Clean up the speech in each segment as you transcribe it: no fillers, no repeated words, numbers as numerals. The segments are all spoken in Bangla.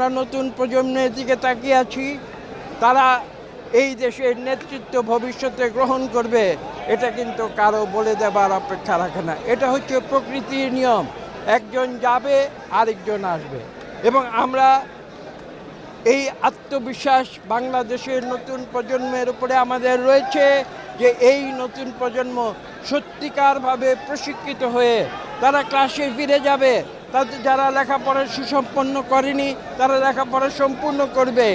আমরা নতুন প্রজন্মের দিকে তাকিয়ে আছি, তারা এই দেশের নেতৃত্ব ভবিষ্যতে গ্রহণ করবে, এটা কিন্তু কারো বলে দেবার অপেক্ষা রাখে না। এটা হচ্ছে প্রকৃতির নিয়ম, একজন যাবে আরেকজন আসবে। এবং আমরা এই আত্মবিশ্বাস বাংলাদেশের নতুন প্রজন্মের উপরে আমাদের রয়েছে যে এই নতুন প্রজন্ম সত্যিকারভাবে প্রশিক্ষিত হয়ে তারা ক্লাসে ফিরে যাবে। তাদের যারা লেখাপড়া সুসম্পন্ন করেনি তারা লেখাপড়া সম্পূর্ণ করবে।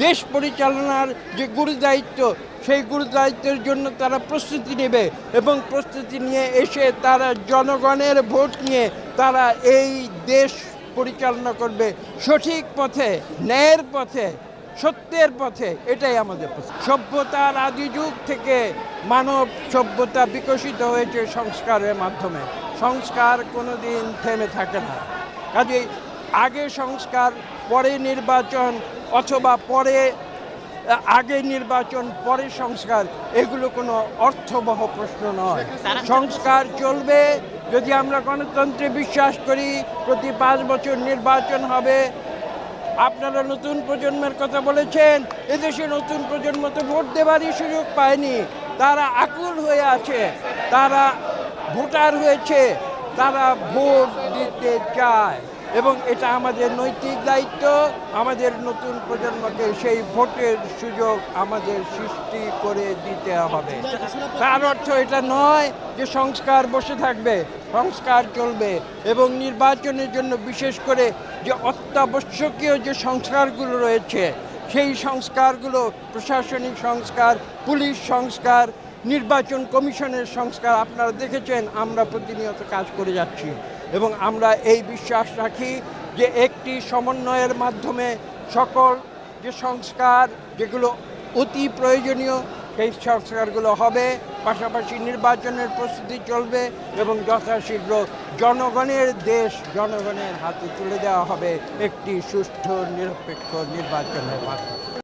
দেশ পরিচালনার যে গুরুদায়িত্ব, সেই গুরুদায়িত্বের জন্য তারা প্রস্তুতি নেবে এবং প্রস্তুতি নিয়ে এসে তারা জনগণের ভোট নিয়ে তারা এই দেশ পরিচালনা করবে সঠিক পথে, ন্যায়ের পথে, সত্যের পথে। এটাই আমাদের পথ। সভ্যতার আদি যুগ থেকে মানব সভ্যতা বিকশিত হয়েছে সংস্কারের মাধ্যমে। সংস্কার কোনোদিন থেমে থাকে না। কাজেই আগে সংস্কার, পরে নির্বাচন, অথবা আগে নির্বাচন পরে সংস্কার, এগুলো কোনো অর্থবহ প্রশ্ন নয়। সংস্কার চলবে যদি আমরা গণতন্ত্রে বিশ্বাস করি। প্রতি 5 বছর নির্বাচন হবে। আপনারা নতুন প্রজন্মের কথা বলেছেন, এদেশে নতুন প্রজন্ম তো ভোট দেবারই সুযোগ পায়নি। তারা আকুল হয়ে আছে, তারা ভোটার হয়েছে, তারা ভোট দিতে চায় এবং এটা আমাদের নৈতিক দায়িত্ব। আমাদের নতুন প্রজন্মকে সেই ভোটের সুযোগ আমাদের সৃষ্টি করে দিতে হবে। তার অর্থ এটা নয় যে সংস্কার বসে থাকবে, সংস্কার চলবে এবং নির্বাচনের জন্য বিশেষ করে যে অত্যাবশ্যকীয় যে সংস্কারগুলো রয়েছে, সেই সংস্কারগুলো প্রশাসনিক সংস্কার, পুলিশ সংস্কার, নির্বাচন কমিশনের সংস্কার, আপনারা দেখেছেন আমরা প্রতিনিয়ত কাজ করে যাচ্ছি এবং আমরা এই বিশ্বাস রাখি যে একটি সমন্বয়ের মাধ্যমে সকল যে সংস্কার যেগুলো অতি প্রয়োজনীয় সেই সংস্কারগুলো হবে। পাশাপাশি নির্বাচনের প্রস্তুতি চলবে এবং যথাশীঘ্র জনগণের দেশ জনগণের হাতে তুলে দেওয়া হবে একটি সুষ্ঠু নিরপেক্ষ নির্বাচনের মাধ্যমে।